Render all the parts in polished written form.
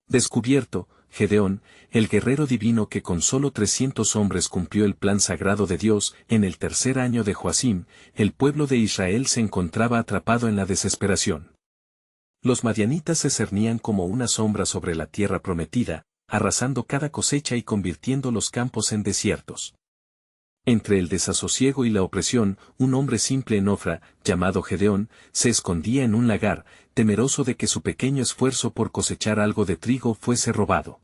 Descubierto, Gedeón, el guerrero divino que con solo 300 hombres cumplió el plan sagrado de Dios. En el tercer año de Joacim, el pueblo de Israel se encontraba atrapado en la desesperación. Los madianitas se cernían como una sombra sobre la tierra prometida, arrasando cada cosecha y convirtiendo los campos en desiertos. Entre el desasosiego y la opresión, un hombre simple en Ofra, llamado Gedeón, se escondía en un lagar, temeroso de que su pequeño esfuerzo por cosechar algo de trigo fuese robado.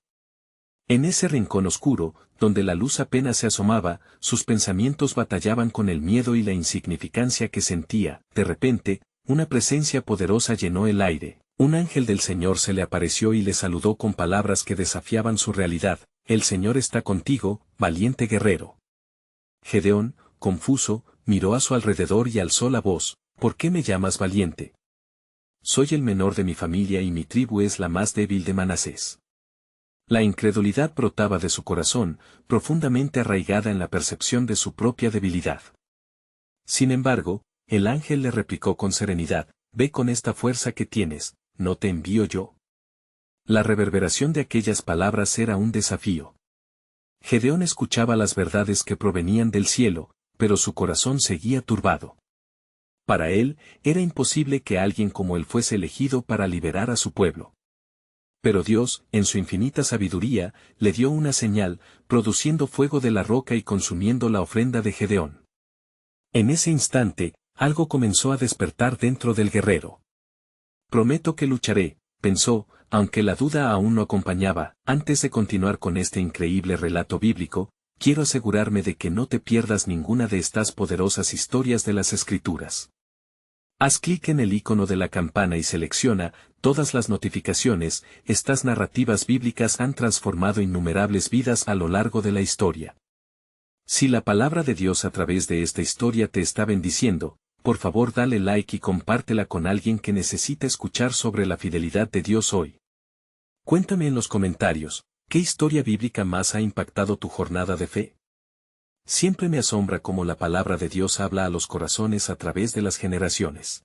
En ese rincón oscuro, donde la luz apenas se asomaba, sus pensamientos batallaban con el miedo y la insignificancia que sentía. De repente, una presencia poderosa llenó el aire. Un ángel del Señor se le apareció y le saludó con palabras que desafiaban su realidad: «El Señor está contigo, valiente guerrero». Gedeón, confuso, miró a su alrededor y alzó la voz: «¿Por qué me llamas valiente? Soy el menor de mi familia y mi tribu es la más débil de Manasés». La incredulidad brotaba de su corazón, profundamente arraigada en la percepción de su propia debilidad. Sin embargo, el ángel le replicó con serenidad: «Ve con esta fuerza que tienes, ¿no te envío yo?». La reverberación de aquellas palabras era un desafío. Gedeón escuchaba las verdades que provenían del cielo, pero su corazón seguía turbado. Para él, era imposible que alguien como él fuese elegido para liberar a su pueblo. Pero Dios, en su infinita sabiduría, le dio una señal, produciendo fuego de la roca y consumiendo la ofrenda de Gedeón. En ese instante, algo comenzó a despertar dentro del guerrero. «Prometo que lucharé», pensó, aunque la duda aún no acompañaba. Antes de continuar con este increíble relato bíblico, quiero asegurarme de que no te pierdas ninguna de estas poderosas historias de las Escrituras. Haz clic en el icono de la campana y selecciona todas las notificaciones. Estas narrativas bíblicas han transformado innumerables vidas a lo largo de la historia. Si la palabra de Dios a través de esta historia te está bendiciendo, por favor dale like y compártela con alguien que necesita escuchar sobre la fidelidad de Dios hoy. Cuéntame en los comentarios, ¿qué historia bíblica más ha impactado tu jornada de fe? Siempre me asombra cómo la palabra de Dios habla a los corazones a través de las generaciones.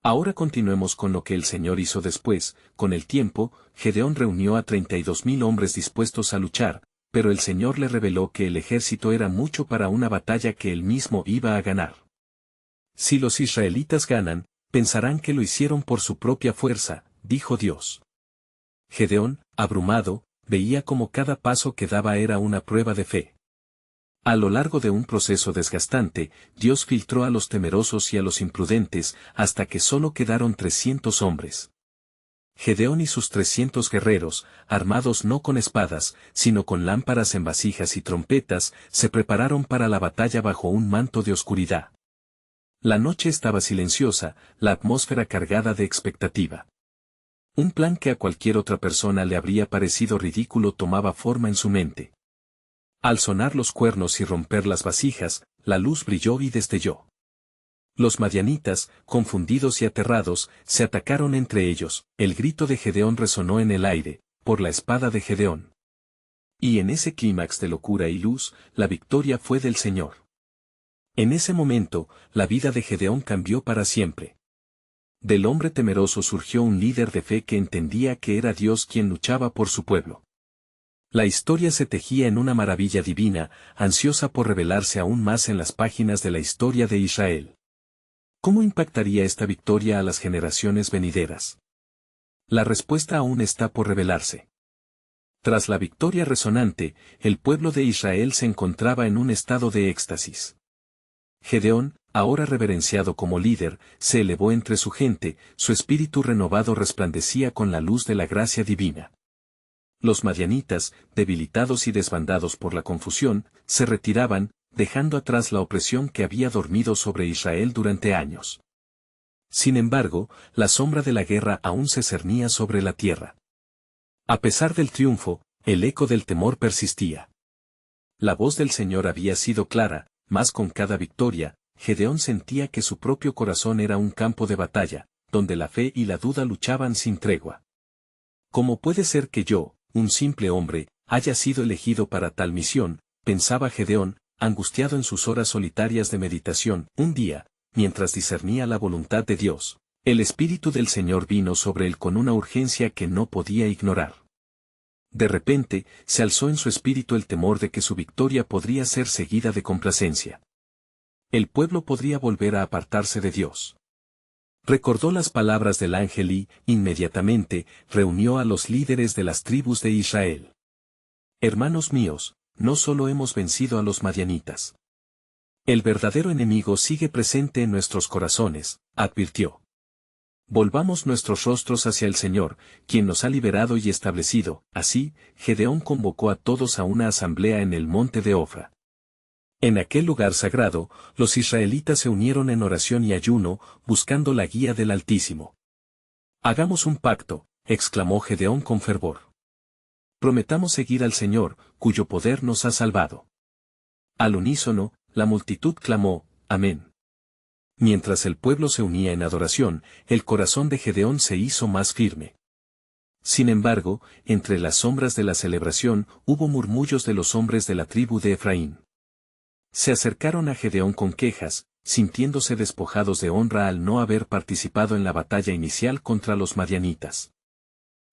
Ahora continuemos con lo que el Señor hizo después. Con el tiempo, Gedeón reunió a 32,000 hombres dispuestos a luchar, pero el Señor le reveló que el ejército era mucho para una batalla que él mismo iba a ganar. «Si los israelitas ganan, pensarán que lo hicieron por su propia fuerza», dijo Dios. Gedeón, abrumado, veía como cada paso que daba era una prueba de fe. A lo largo de un proceso desgastante, Dios filtró a los temerosos y a los imprudentes, hasta que solo quedaron 300 hombres. Gedeón y sus 300 guerreros, armados no con espadas, sino con lámparas en vasijas y trompetas, se prepararon para la batalla bajo un manto de oscuridad. La noche estaba silenciosa, la atmósfera cargada de expectativa. Un plan que a cualquier otra persona le habría parecido ridículo tomaba forma en su mente. Al sonar los cuernos y romper las vasijas, la luz brilló y destelló. Los madianitas, confundidos y aterrados, se atacaron entre ellos. El grito de Gedeón resonó en el aire: «Por la espada de Gedeón». Y en ese clímax de locura y luz, la victoria fue del Señor. En ese momento, la vida de Gedeón cambió para siempre. Del hombre temeroso surgió un líder de fe que entendía que era Dios quien luchaba por su pueblo. La historia se tejía en una maravilla divina, ansiosa por revelarse aún más en las páginas de la historia de Israel. ¿Cómo impactaría esta victoria a las generaciones venideras? La respuesta aún está por revelarse. Tras la victoria resonante, el pueblo de Israel se encontraba en un estado de éxtasis. Gedeón, ahora reverenciado como líder, se elevó entre su gente, su espíritu renovado resplandecía con la luz de la gracia divina. Los madianitas, debilitados y desbandados por la confusión, se retiraban, dejando atrás la opresión que había dormido sobre Israel durante años. Sin embargo, la sombra de la guerra aún se cernía sobre la tierra. A pesar del triunfo, el eco del temor persistía. La voz del Señor había sido clara, mas con cada victoria, Gedeón sentía que su propio corazón era un campo de batalla, donde la fe y la duda luchaban sin tregua. ¿Cómo puede ser que yo, un simple hombre, haya sido elegido para tal misión?, pensaba Gedeón, angustiado en sus horas solitarias de meditación. Un día, mientras discernía la voluntad de Dios, el Espíritu del Señor vino sobre él con una urgencia que no podía ignorar. De repente, se alzó en su espíritu el temor de que su victoria podría ser seguida de complacencia. El pueblo podría volver a apartarse de Dios. Recordó las palabras del ángel y, inmediatamente, reunió a los líderes de las tribus de Israel. Hermanos míos, no solo hemos vencido a los madianitas. El verdadero enemigo sigue presente en nuestros corazones, advirtió. Volvamos nuestros rostros hacia el Señor, quien nos ha liberado y establecido. Así, Gedeón convocó a todos a una asamblea en el monte de Ofra. En aquel lugar sagrado, los israelitas se unieron en oración y ayuno, buscando la guía del Altísimo. Hagamos un pacto, exclamó Gedeón con fervor. Prometamos seguir al Señor, cuyo poder nos ha salvado. Al unísono, la multitud clamó, Amén. Mientras el pueblo se unía en adoración, el corazón de Gedeón se hizo más firme. Sin embargo, entre las sombras de la celebración, hubo murmullos de los hombres de la tribu de Efraín. Se acercaron a Gedeón con quejas, sintiéndose despojados de honra al no haber participado en la batalla inicial contra los madianitas.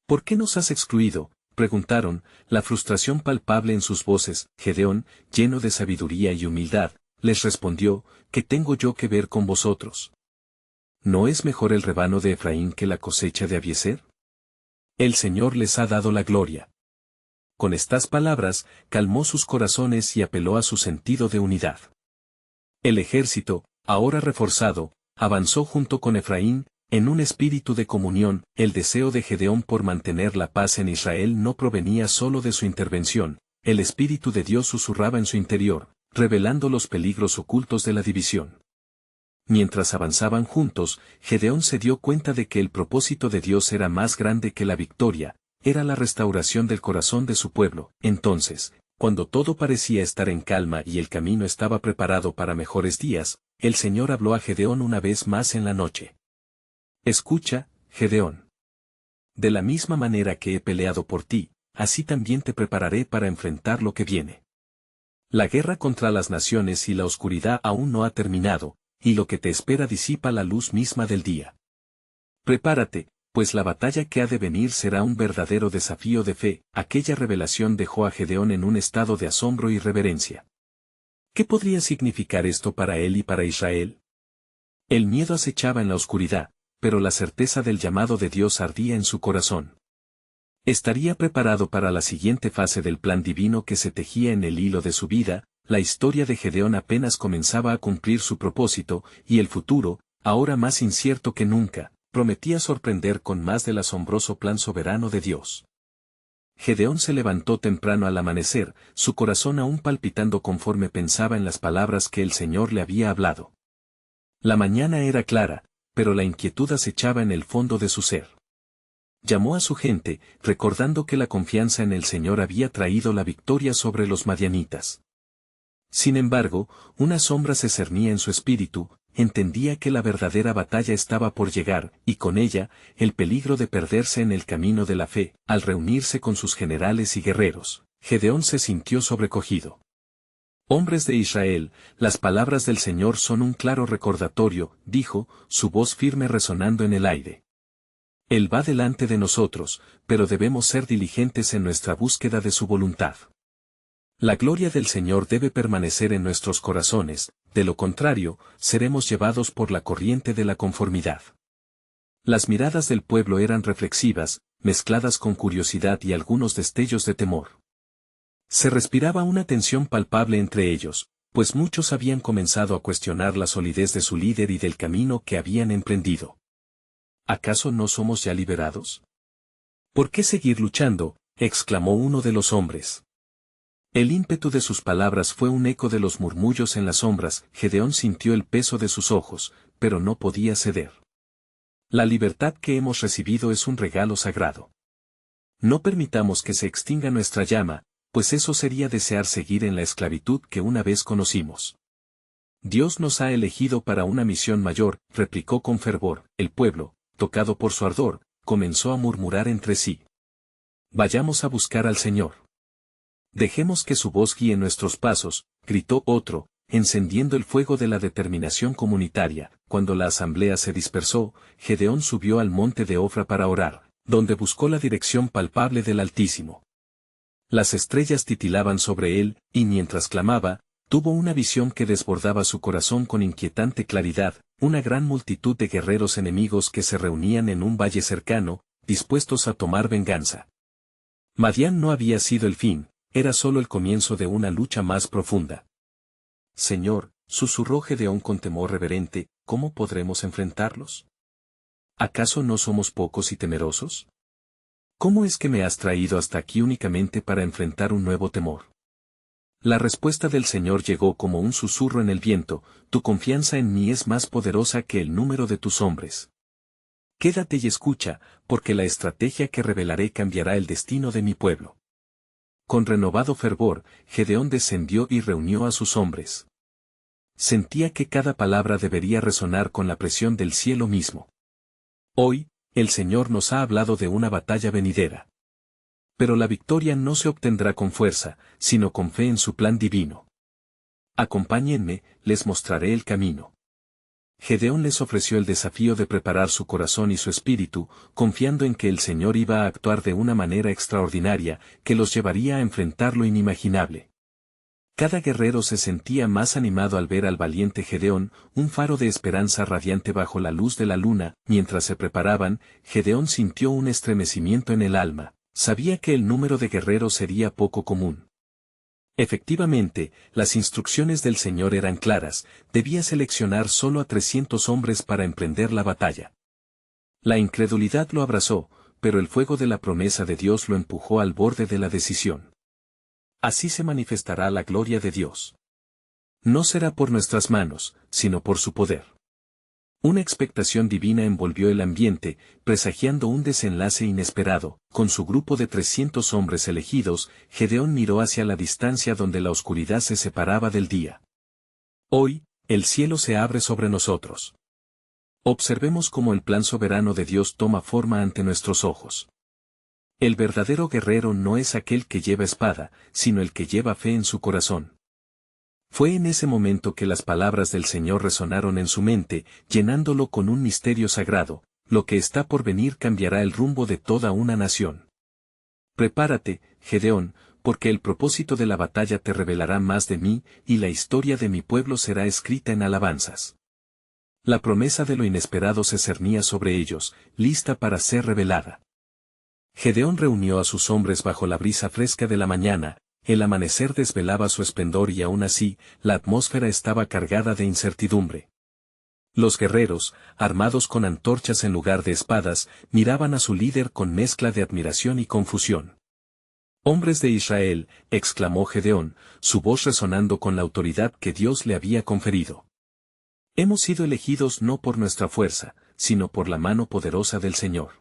¿Por qué nos has excluido?, preguntaron, la frustración palpable en sus voces. Gedeón, lleno de sabiduría y humildad, les respondió, ¿qué tengo yo que ver con vosotros? ¿No es mejor el rebaño de Efraín que la cosecha de Abiezer? El Señor les ha dado la gloria. Con estas palabras, calmó sus corazones y apeló a su sentido de unidad. El ejército, ahora reforzado, avanzó junto con Efraín, en un espíritu de comunión. El deseo de Gedeón por mantener la paz en Israel no provenía solo de su intervención, el Espíritu de Dios susurraba en su interior, revelando los peligros ocultos de la división. Mientras avanzaban juntos, Gedeón se dio cuenta de que el propósito de Dios era más grande que la victoria, era la restauración del corazón de su pueblo. Entonces, cuando todo parecía estar en calma y el camino estaba preparado para mejores días, el Señor habló a Gedeón una vez más en la noche. Escucha, Gedeón. De la misma manera que he peleado por ti, así también te prepararé para enfrentar lo que viene. La guerra contra las naciones y la oscuridad aún no ha terminado, y lo que te espera disipa la luz misma del día. Prepárate, pues la batalla que ha de venir será un verdadero desafío de fe. Aquella revelación dejó a Gedeón en un estado de asombro y reverencia. ¿Qué podría significar esto para él y para Israel? El miedo acechaba en la oscuridad, pero la certeza del llamado de Dios ardía en su corazón. Estaría preparado para la siguiente fase del plan divino que se tejía en el hilo de su vida. La historia de Gedeón apenas comenzaba a cumplir su propósito, y el futuro, ahora más incierto que nunca, prometía sorprender con más del asombroso plan soberano de Dios. Gedeón se levantó temprano al amanecer, su corazón aún palpitando conforme pensaba en las palabras que el Señor le había hablado. La mañana era clara, pero la inquietud acechaba en el fondo de su ser. Llamó a su gente, recordando que la confianza en el Señor había traído la victoria sobre los madianitas. Sin embargo, una sombra se cernía en su espíritu, entendía que la verdadera batalla estaba por llegar, y con ella, el peligro de perderse en el camino de la fe. Al reunirse con sus generales y guerreros, Gedeón se sintió sobrecogido. Hombres de Israel, las palabras del Señor son un claro recordatorio, dijo, su voz firme resonando en el aire. Él va delante de nosotros, pero debemos ser diligentes en nuestra búsqueda de su voluntad. La gloria del Señor debe permanecer en nuestros corazones, de lo contrario, seremos llevados por la corriente de la conformidad. Las miradas del pueblo eran reflexivas, mezcladas con curiosidad y algunos destellos de temor. Se respiraba una tensión palpable entre ellos, pues muchos habían comenzado a cuestionar la solidez de su líder y del camino que habían emprendido. ¿Acaso no somos ya liberados? ¿Por qué seguir luchando?, exclamó uno de los hombres. El ímpetu de sus palabras fue un eco de los murmullos en las sombras. Gedeón sintió el peso de sus ojos, pero no podía ceder. La libertad que hemos recibido es un regalo sagrado. No permitamos que se extinga nuestra llama, pues eso sería desear seguir en la esclavitud que una vez conocimos. Dios nos ha elegido para una misión mayor, replicó con fervor. El pueblo, tocado por su ardor, comenzó a murmurar entre sí. Vayamos a buscar al Señor. Dejemos que su voz guíe nuestros pasos, gritó otro, encendiendo el fuego de la determinación comunitaria. Cuando la asamblea se dispersó, Gedeón subió al monte de Ofra para orar, donde buscó la dirección palpable del Altísimo. Las estrellas titilaban sobre él, y mientras clamaba, tuvo una visión que desbordaba su corazón con inquietante claridad, una gran multitud de guerreros enemigos que se reunían en un valle cercano, dispuestos a tomar venganza. Madián no había sido el fin, era solo el comienzo de una lucha más profunda. Señor, susurró Gedeón con temor reverente, ¿cómo podremos enfrentarlos? ¿Acaso no somos pocos y temerosos? ¿Cómo es que me has traído hasta aquí únicamente para enfrentar un nuevo temor? La respuesta del Señor llegó como un susurro en el viento, tu confianza en mí es más poderosa que el número de tus hombres. Quédate y escucha, porque la estrategia que revelaré cambiará el destino de mi pueblo. Con renovado fervor, Gedeón descendió y reunió a sus hombres. Sentía que cada palabra debería resonar con la presión del cielo mismo. Hoy, el Señor nos ha hablado de una batalla venidera. Pero la victoria no se obtendrá con fuerza, sino con fe en su plan divino. Acompáñenme, les mostraré el camino. Gedeón les ofreció el desafío de preparar su corazón y su espíritu, confiando en que el Señor iba a actuar de una manera extraordinaria, que los llevaría a enfrentar lo inimaginable. Cada guerrero se sentía más animado al ver al valiente Gedeón, un faro de esperanza radiante bajo la luz de la luna. Mientras se preparaban, Gedeón sintió un estremecimiento en el alma, sabía que el número de guerreros sería poco común. Efectivamente, las instrucciones del Señor eran claras, debía seleccionar solo a 300 hombres para emprender la batalla. La incredulidad lo abrazó, pero el fuego de la promesa de Dios lo empujó al borde de la decisión. Así se manifestará la gloria de Dios. No será por nuestras manos, sino por su poder. Una expectación divina envolvió el ambiente, presagiando un desenlace inesperado. Con su grupo de 300 hombres elegidos, Gedeón miró hacia la distancia donde la oscuridad se separaba del día. Hoy, el cielo se abre sobre nosotros. Observemos cómo el plan soberano de Dios toma forma ante nuestros ojos. El verdadero guerrero no es aquel que lleva espada, sino el que lleva fe en su corazón. Fue en ese momento que las palabras del Señor resonaron en su mente, llenándolo con un misterio sagrado: lo que está por venir cambiará el rumbo de toda una nación. Prepárate, Gedeón, porque el propósito de la batalla te revelará más de mí, y la historia de mi pueblo será escrita en alabanzas. La promesa de lo inesperado se cernía sobre ellos, lista para ser revelada. Gedeón reunió a sus hombres bajo la brisa fresca de la mañana. El amanecer desvelaba su esplendor y aún así, la atmósfera estaba cargada de incertidumbre. Los guerreros, armados con antorchas en lugar de espadas, miraban a su líder con mezcla de admiración y confusión. «Hombres de Israel», exclamó Gedeón, su voz resonando con la autoridad que Dios le había conferido. «Hemos sido elegidos no por nuestra fuerza, sino por la mano poderosa del Señor.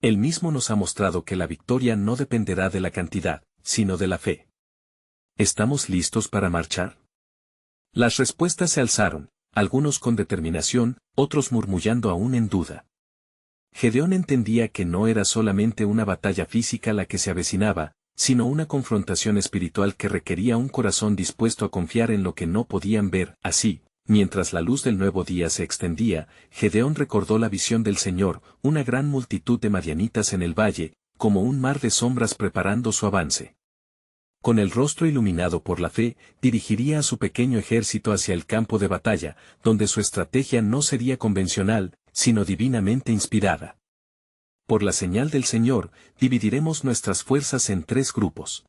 Él mismo nos ha mostrado que la victoria no dependerá de la cantidad, sino de la fe. ¿Estamos listos para marchar?» Las respuestas se alzaron, algunos con determinación, otros murmullando aún en duda. Gedeón entendía que no era solamente una batalla física la que se avecinaba, sino una confrontación espiritual que requería un corazón dispuesto a confiar en lo que no podían ver. Así, mientras la luz del nuevo día se extendía, Gedeón recordó la visión del Señor: una gran multitud de madianitas en el valle, como un mar de sombras preparando su avance. Con el rostro iluminado por la fe, dirigiría a su pequeño ejército hacia el campo de batalla, donde su estrategia no sería convencional, sino divinamente inspirada. Por la señal del Señor, dividiremos nuestras fuerzas en 3 grupos.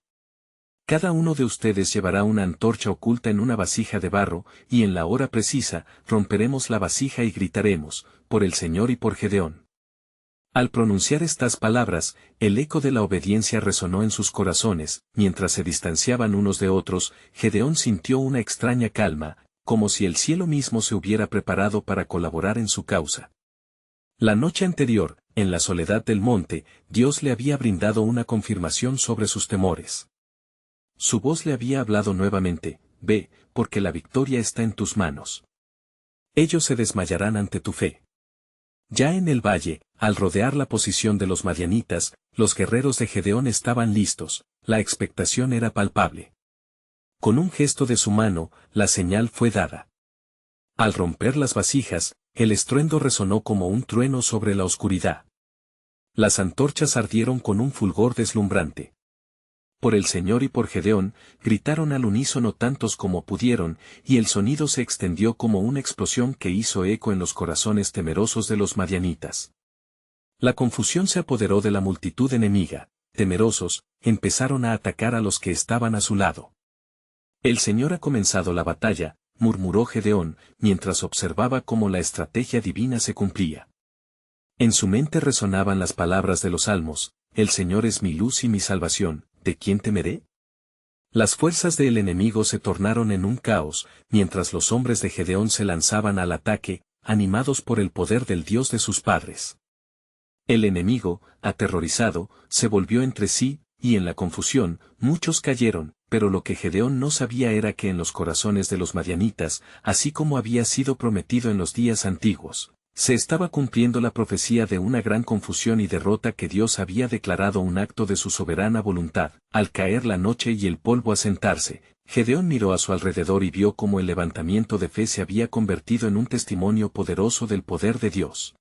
Cada uno de ustedes llevará una antorcha oculta en una vasija de barro, y en la hora precisa, romperemos la vasija y gritaremos: «por el Señor y por Gedeón». Al pronunciar estas palabras, el eco de la obediencia resonó en sus corazones. Mientras se distanciaban unos de otros, Gedeón sintió una extraña calma, como si el cielo mismo se hubiera preparado para colaborar en su causa. La noche anterior, en la soledad del monte, Dios le había brindado una confirmación sobre sus temores. Su voz le había hablado nuevamente: «Ve, porque la victoria está en tus manos. Ellos se desmayarán ante tu fe». Ya en el valle, al rodear la posición de los madianitas, los guerreros de Gedeón estaban listos, la expectación era palpable. Con un gesto de su mano, la señal fue dada. Al romper las vasijas, el estruendo resonó como un trueno sobre la oscuridad. Las antorchas ardieron con un fulgor deslumbrante. Por el Señor y por Gedeón, gritaron al unísono tantos como pudieron, y el sonido se extendió como una explosión que hizo eco en los corazones temerosos de los madianitas. La confusión se apoderó de la multitud enemiga, temerosos, empezaron a atacar a los que estaban a su lado. El Señor ha comenzado la batalla, murmuró Gedeón, mientras observaba cómo la estrategia divina se cumplía. En su mente resonaban las palabras de los salmos: el Señor es mi luz y mi salvación, ¿de quién temeré? Las fuerzas del enemigo se tornaron en un caos, mientras los hombres de Gedeón se lanzaban al ataque, animados por el poder del Dios de sus padres. El enemigo, aterrorizado, se volvió entre sí, y en la confusión, muchos cayeron, pero lo que Gedeón no sabía era que en los corazones de los madianitas, así como había sido prometido en los días antiguos, se estaba cumpliendo la profecía de una gran confusión y derrota que Dios había declarado un acto de su soberana voluntad. Al caer la noche y el polvo asentarse, Gedeón miró a su alrededor y vio cómo el levantamiento de fe se había convertido en un testimonio poderoso del poder de Dios.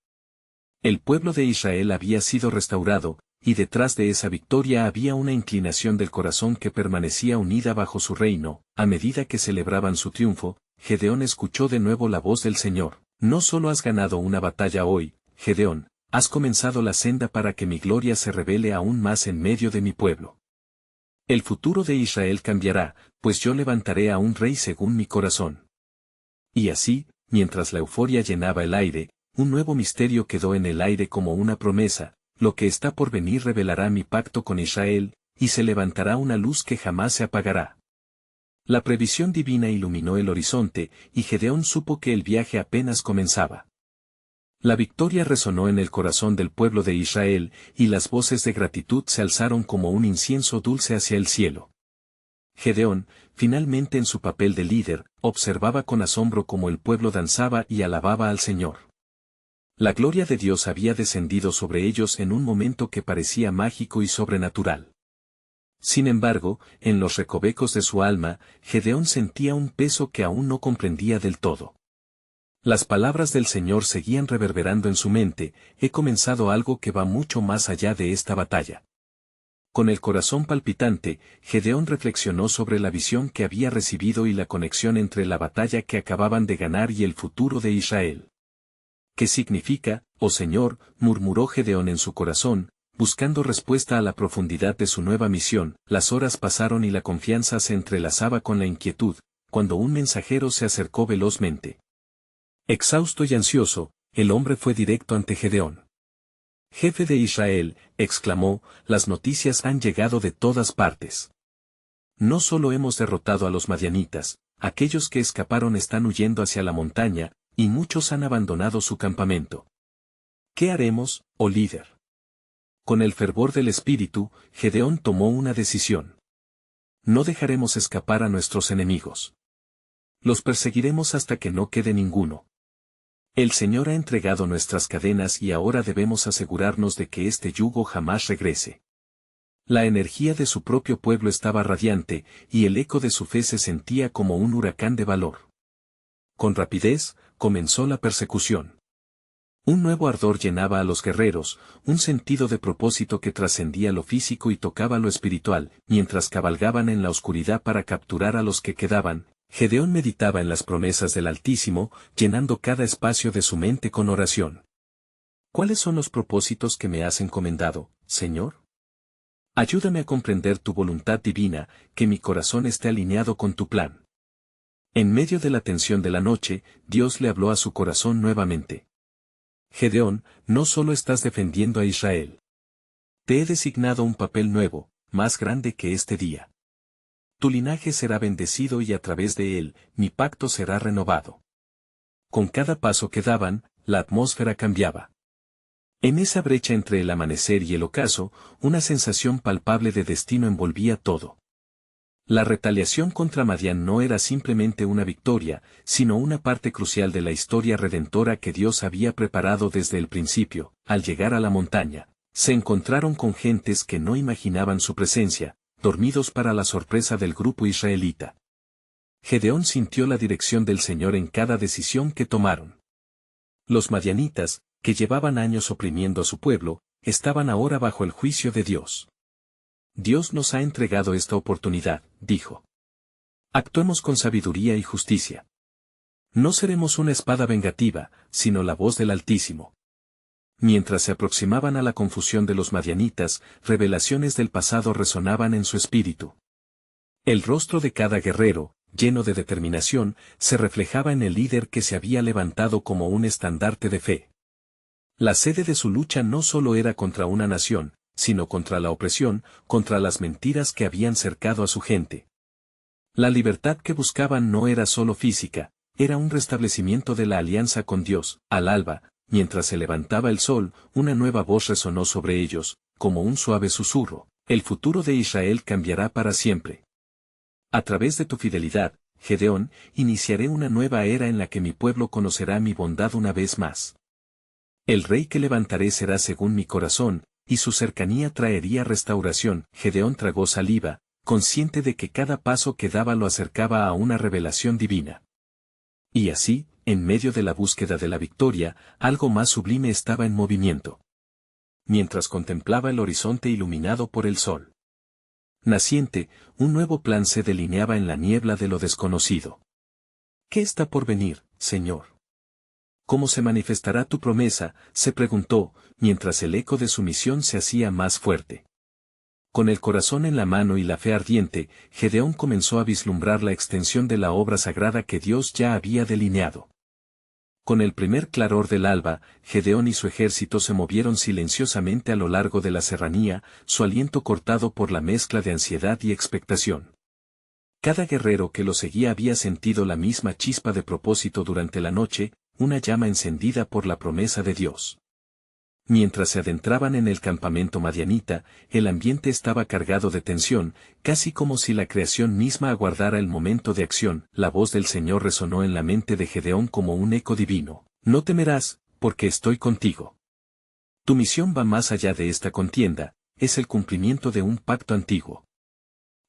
El pueblo de Israel había sido restaurado, y detrás de esa victoria había una inclinación del corazón que permanecía unida bajo su reino. A medida que celebraban su triunfo, Gedeón escuchó de nuevo la voz del Señor: no solo has ganado una batalla hoy, Gedeón, has comenzado la senda para que mi gloria se revele aún más en medio de mi pueblo. El futuro de Israel cambiará, pues yo levantaré a un rey según mi corazón. Y así, mientras la euforia llenaba el aire, un nuevo misterio quedó en el aire como una promesa: lo que está por venir revelará mi pacto con Israel, y se levantará una luz que jamás se apagará. La previsión divina iluminó el horizonte, y Gedeón supo que el viaje apenas comenzaba. La victoria resonó en el corazón del pueblo de Israel, y las voces de gratitud se alzaron como un incienso dulce hacia el cielo. Gedeón, finalmente en su papel de líder, observaba con asombro cómo el pueblo danzaba y alababa al Señor. La gloria de Dios había descendido sobre ellos en un momento que parecía mágico y sobrenatural. Sin embargo, en los recovecos de su alma, Gedeón sentía un peso que aún no comprendía del todo. Las palabras del Señor seguían reverberando en su mente: he comenzado algo que va mucho más allá de esta batalla. Con el corazón palpitante, Gedeón reflexionó sobre la visión que había recibido y la conexión entre la batalla que acababan de ganar y el futuro de Israel. ¿Qué significa, oh Señor?, murmuró Gedeón en su corazón, buscando respuesta a la profundidad de su nueva misión. Las horas pasaron y la confianza se entrelazaba con la inquietud, cuando un mensajero se acercó velozmente. Exhausto y ansioso, el hombre fue directo ante Gedeón. «Jefe de Israel», exclamó, «las noticias han llegado de todas partes. No solo hemos derrotado a los madianitas, aquellos que escaparon están huyendo hacia la montaña, y muchos han abandonado su campamento. ¿Qué haremos, oh líder?». Con el fervor del espíritu, Gedeón tomó una decisión. No dejaremos escapar a nuestros enemigos. Los perseguiremos hasta que no quede ninguno. El Señor ha entregado nuestras cadenas y ahora debemos asegurarnos de que este yugo jamás regrese. La energía de su propio pueblo estaba radiante, y el eco de su fe se sentía como un huracán de valor. Con rapidez, comenzó la persecución. Un nuevo ardor llenaba a los guerreros, un sentido de propósito que trascendía lo físico y tocaba lo espiritual. Mientras cabalgaban en la oscuridad para capturar a los que quedaban, Gedeón meditaba en las promesas del Altísimo, llenando cada espacio de su mente con oración. ¿Cuáles son los propósitos que me has encomendado, Señor? Ayúdame a comprender tu voluntad divina, que mi corazón esté alineado con tu plan. En medio de la tensión de la noche, Dios le habló a su corazón nuevamente. Gedeón, no solo estás defendiendo a Israel. Te he designado un papel nuevo, más grande que este día. Tu linaje será bendecido y a través de él, mi pacto será renovado. Con cada paso que daban, la atmósfera cambiaba. En esa brecha entre el amanecer y el ocaso, una sensación palpable de destino envolvía todo. La retaliación contra Madián no era simplemente una victoria, sino una parte crucial de la historia redentora que Dios había preparado desde el principio. Al llegar a la montaña, se encontraron con gentes que no imaginaban su presencia, dormidos para la sorpresa del grupo israelita. Gedeón sintió la dirección del Señor en cada decisión que tomaron. Los madianitas, que llevaban años oprimiendo a su pueblo, estaban ahora bajo el juicio de Dios. Dios nos ha entregado esta oportunidad, dijo. Actuemos con sabiduría y justicia. No seremos una espada vengativa, sino la voz del Altísimo. Mientras se aproximaban a la confusión de los madianitas, revelaciones del pasado resonaban en su espíritu. El rostro de cada guerrero, lleno de determinación, se reflejaba en el líder que se había levantado como un estandarte de fe. La sede de su lucha no solo era contra una nación, sino contra la opresión, contra las mentiras que habían cercado a su gente. La libertad que buscaban no era solo física, era un restablecimiento de la alianza con Dios. Al alba, mientras se levantaba el sol, una nueva voz resonó sobre ellos, como un suave susurro: el futuro de Israel cambiará para siempre. A través de tu fidelidad, Gedeón, iniciaré una nueva era en la que mi pueblo conocerá mi bondad una vez más. El rey que levantaré será según mi corazón, y su cercanía traería restauración. Gedeón tragó saliva, consciente de que cada paso que daba lo acercaba a una revelación divina. Y así, en medio de la búsqueda de la victoria, algo más sublime estaba en movimiento. Mientras contemplaba el horizonte iluminado por el sol naciente, un nuevo plan se delineaba en la niebla de lo desconocido. ¿Qué está por venir, Señor? ¿Cómo se manifestará tu promesa?, se preguntó, mientras el eco de su misión se hacía más fuerte. Con el corazón en la mano y la fe ardiente, Gedeón comenzó a vislumbrar la extensión de la obra sagrada que Dios ya había delineado. Con el primer claror del alba, Gedeón y su ejército se movieron silenciosamente a lo largo de la serranía, su aliento cortado por la mezcla de ansiedad y expectación. Cada guerrero que lo seguía había sentido la misma chispa de propósito durante la noche, una llama encendida por la promesa de Dios. Mientras se adentraban en el campamento madianita, el ambiente estaba cargado de tensión, casi como si la creación misma aguardara el momento de acción. La voz del Señor resonó en la mente de Gedeón como un eco divino: no temerás, porque estoy contigo. Tu misión va más allá de esta contienda, es el cumplimiento de un pacto antiguo.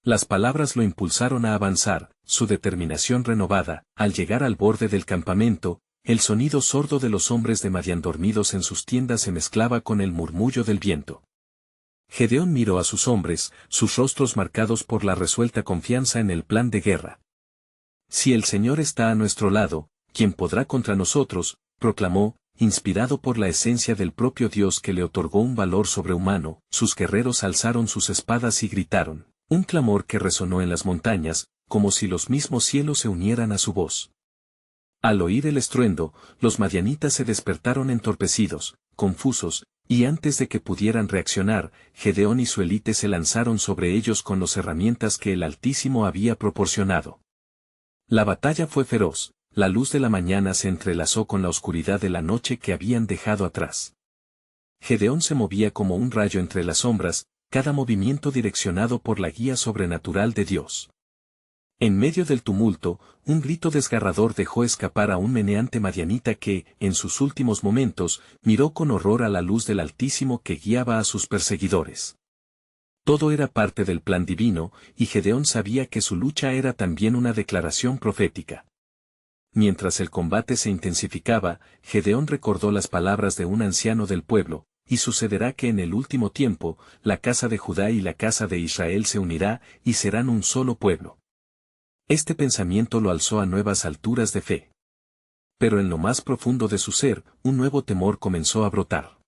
Las palabras lo impulsaron a avanzar, su determinación renovada. Al llegar al borde del campamento, el sonido sordo de los hombres de Madián dormidos en sus tiendas se mezclaba con el murmullo del viento. Gedeón miró a sus hombres, sus rostros marcados por la resuelta confianza en el plan de guerra. Si el Señor está a nuestro lado, ¿quién podrá contra nosotros?, proclamó, inspirado por la esencia del propio Dios que le otorgó un valor sobrehumano. Sus guerreros alzaron sus espadas y gritaron, un clamor que resonó en las montañas, como si los mismos cielos se unieran a su voz. Al oír el estruendo, los madianitas se despertaron entorpecidos, confusos, y antes de que pudieran reaccionar, Gedeón y su élite se lanzaron sobre ellos con las herramientas que el Altísimo había proporcionado. La batalla fue feroz, la luz de la mañana se entrelazó con la oscuridad de la noche que habían dejado atrás. Gedeón se movía como un rayo entre las sombras, cada movimiento direccionado por la guía sobrenatural de Dios. En medio del tumulto, un grito desgarrador dejó escapar a un meneante madianita que, en sus últimos momentos, miró con horror a la luz del Altísimo que guiaba a sus perseguidores. Todo era parte del plan divino, y Gedeón sabía que su lucha era también una declaración profética. Mientras el combate se intensificaba, Gedeón recordó las palabras de un anciano del pueblo: y sucederá que en el último tiempo, la casa de Judá y la casa de Israel se unirá, y serán un solo pueblo. Este pensamiento lo alzó a nuevas alturas de fe. Pero en lo más profundo de su ser, un nuevo temor comenzó a brotar.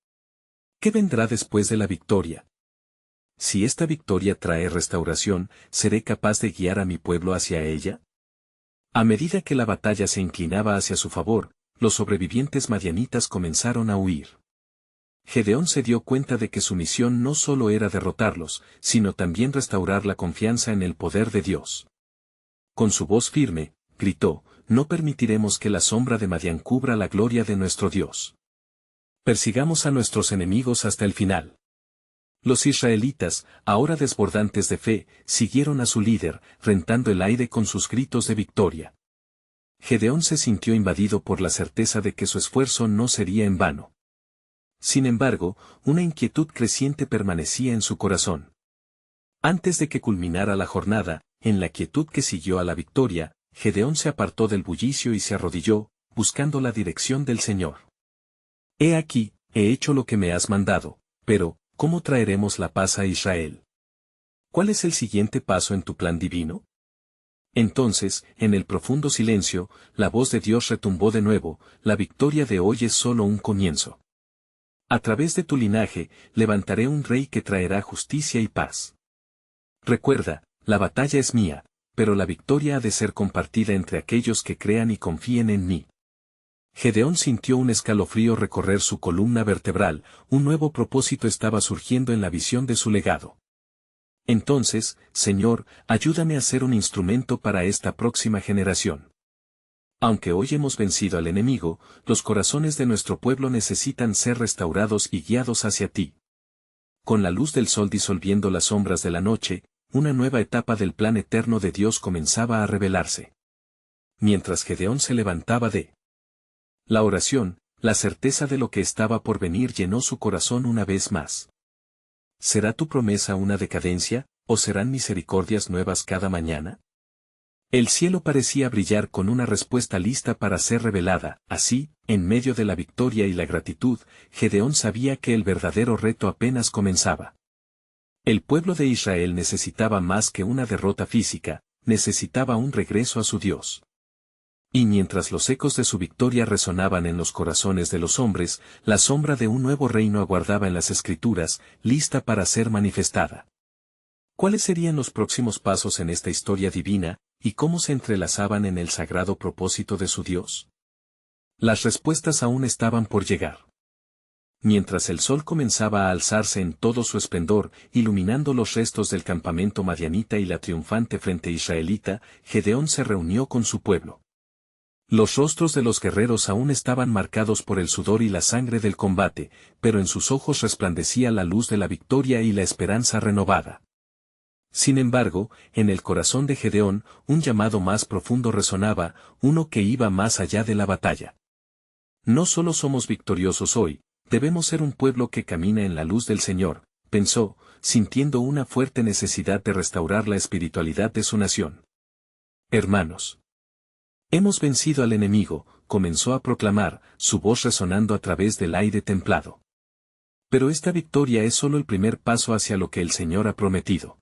¿Qué vendrá después de la victoria? Si esta victoria trae restauración, ¿seré capaz de guiar a mi pueblo hacia ella? A medida que la batalla se inclinaba hacia su favor, los sobrevivientes madianitas comenzaron a huir. Gedeón se dio cuenta de que su misión no solo era derrotarlos, sino también restaurar la confianza en el poder de Dios. Con su voz firme, gritó: no permitiremos que la sombra de Madián cubra la gloria de nuestro Dios. Persigamos a nuestros enemigos hasta el final. Los israelitas, ahora desbordantes de fe, siguieron a su líder, rentando el aire con sus gritos de victoria. Gedeón se sintió invadido por la certeza de que su esfuerzo no sería en vano. Sin embargo, una inquietud creciente permanecía en su corazón. Antes de que culminara la jornada, en la quietud que siguió a la victoria, Gedeón se apartó del bullicio y se arrodilló, buscando la dirección del Señor. He aquí, he hecho lo que me has mandado, pero, ¿cómo traeremos la paz a Israel? ¿Cuál es el siguiente paso en tu plan divino? Entonces, en el profundo silencio, la voz de Dios retumbó de nuevo, la victoria de hoy es solo un comienzo. A través de tu linaje, levantaré un rey que traerá justicia y paz. Recuerda, la batalla es mía, pero la victoria ha de ser compartida entre aquellos que crean y confíen en mí. Gedeón sintió un escalofrío recorrer su columna vertebral, un nuevo propósito estaba surgiendo en la visión de su legado. Entonces, Señor, ayúdame a ser un instrumento para esta próxima generación. Aunque hoy hemos vencido al enemigo, los corazones de nuestro pueblo necesitan ser restaurados y guiados hacia ti. Con la luz del sol disolviendo las sombras de la noche, una nueva etapa del plan eterno de Dios comenzaba a revelarse. Mientras Gedeón se levantaba de la oración, la certeza de lo que estaba por venir llenó su corazón una vez más. ¿Será tu promesa una decadencia, o serán misericordias nuevas cada mañana? El cielo parecía brillar con una respuesta lista para ser revelada, así, en medio de la victoria y la gratitud, Gedeón sabía que el verdadero reto apenas comenzaba. El pueblo de Israel necesitaba más que una derrota física, necesitaba un regreso a su Dios. Y mientras los ecos de su victoria resonaban en los corazones de los hombres, la sombra de un nuevo reino aguardaba en las Escrituras, lista para ser manifestada. ¿Cuáles serían los próximos pasos en esta historia divina, y cómo se entrelazaban en el sagrado propósito de su Dios? Las respuestas aún estaban por llegar. Mientras el sol comenzaba a alzarse en todo su esplendor, iluminando los restos del campamento madianita y la triunfante frente israelita, Gedeón se reunió con su pueblo. Los rostros de los guerreros aún estaban marcados por el sudor y la sangre del combate, pero en sus ojos resplandecía la luz de la victoria y la esperanza renovada. Sin embargo, en el corazón de Gedeón, un llamado más profundo resonaba, uno que iba más allá de la batalla. No solo somos victoriosos hoy, debemos ser un pueblo que camina en la luz del Señor, pensó, sintiendo una fuerte necesidad de restaurar la espiritualidad de su nación. Hermanos, hemos vencido al enemigo, comenzó a proclamar, su voz resonando a través del aire templado. Pero esta victoria es solo el primer paso hacia lo que el Señor ha prometido.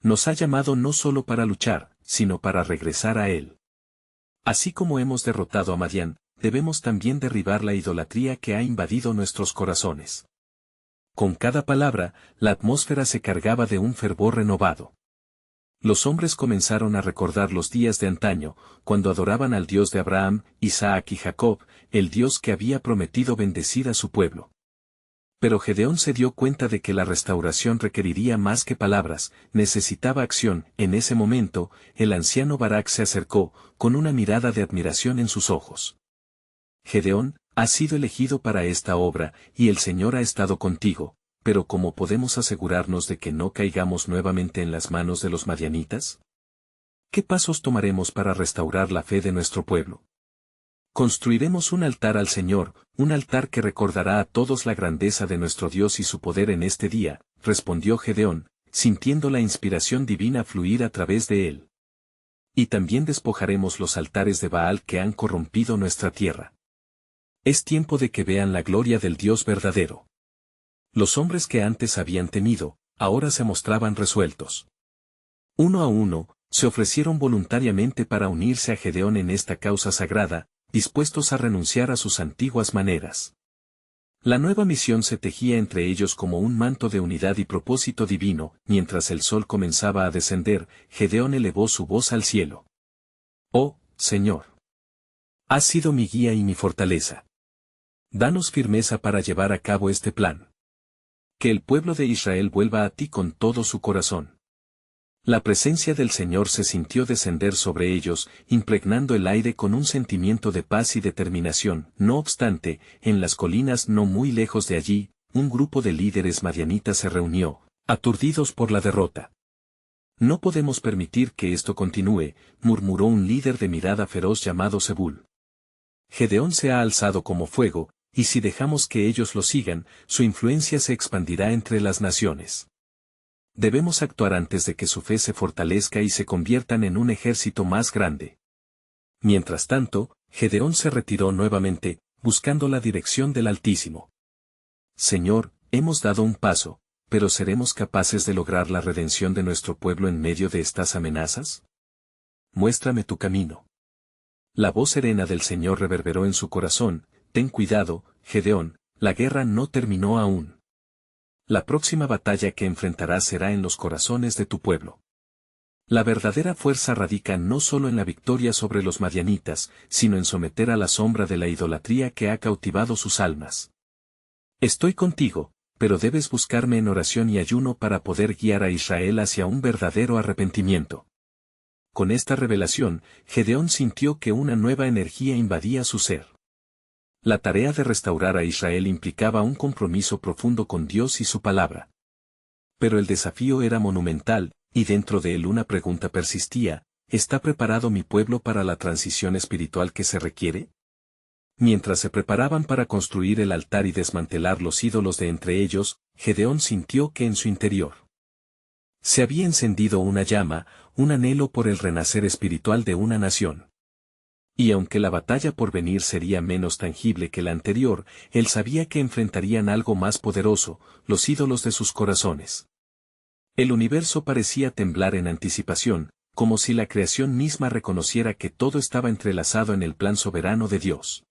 Nos ha llamado no solo para luchar, sino para regresar a Él. Así como hemos derrotado a Madián, debemos también derribar la idolatría que ha invadido nuestros corazones. Con cada palabra, la atmósfera se cargaba de un fervor renovado. Los hombres comenzaron a recordar los días de antaño, cuando adoraban al Dios de Abraham, Isaac y Jacob, el Dios que había prometido bendecir a su pueblo. Pero Gedeón se dio cuenta de que la restauración requeriría más que palabras, necesitaba acción. En ese momento, el anciano Barak se acercó, con una mirada de admiración en sus ojos. Gedeón, has sido elegido para esta obra, y el Señor ha estado contigo, pero ¿cómo podemos asegurarnos de que no caigamos nuevamente en las manos de los madianitas? ¿Qué pasos tomaremos para restaurar la fe de nuestro pueblo? Construiremos un altar al Señor, un altar que recordará a todos la grandeza de nuestro Dios y su poder en este día, respondió Gedeón, sintiendo la inspiración divina fluir a través de él. Y también despojaremos los altares de Baal que han corrompido nuestra tierra. Es tiempo de que vean la gloria del Dios verdadero. Los hombres que antes habían temido, ahora se mostraban resueltos. Uno a uno, se ofrecieron voluntariamente para unirse a Gedeón en esta causa sagrada, dispuestos a renunciar a sus antiguas maneras. La nueva misión se tejía entre ellos como un manto de unidad y propósito divino. Mientras el sol comenzaba a descender, Gedeón elevó su voz al cielo. Oh, Señor, has sido mi guía y mi fortaleza. Danos firmeza para llevar a cabo este plan. Que el pueblo de Israel vuelva a ti con todo su corazón. La presencia del Señor se sintió descender sobre ellos, impregnando el aire con un sentimiento de paz y determinación. No obstante, en las colinas no muy lejos de allí, un grupo de líderes madianitas se reunió, aturdidos por la derrota. No podemos permitir que esto continúe, murmuró un líder de mirada feroz llamado Zebul. Gedeón se ha alzado como fuego, y si dejamos que ellos lo sigan, su influencia se expandirá entre las naciones. Debemos actuar antes de que su fe se fortalezca y se conviertan en un ejército más grande. Mientras tanto, Gedeón se retiró nuevamente, buscando la dirección del Altísimo. Señor, hemos dado un paso, pero ¿seremos capaces de lograr la redención de nuestro pueblo en medio de estas amenazas? Muéstrame tu camino. La voz serena del Señor reverberó en su corazón: ten cuidado, Gedeón, la guerra no terminó aún. La próxima batalla que enfrentarás será en los corazones de tu pueblo. La verdadera fuerza radica no solo en la victoria sobre los madianitas, sino en someter a la sombra de la idolatría que ha cautivado sus almas. Estoy contigo, pero debes buscarme en oración y ayuno para poder guiar a Israel hacia un verdadero arrepentimiento. Con esta revelación, Gedeón sintió que una nueva energía invadía su ser. La tarea de restaurar a Israel implicaba un compromiso profundo con Dios y su palabra. Pero el desafío era monumental, y dentro de él una pregunta persistía: ¿está preparado mi pueblo para la transición espiritual que se requiere? Mientras se preparaban para construir el altar y desmantelar los ídolos de entre ellos, Gedeón sintió que en su interior se había encendido una llama, un anhelo por el renacer espiritual de una nación. Y aunque la batalla por venir sería menos tangible que la anterior, él sabía que enfrentarían algo más poderoso: los ídolos de sus corazones. El universo parecía temblar en anticipación, como si la creación misma reconociera que todo estaba entrelazado en el plan soberano de Dios.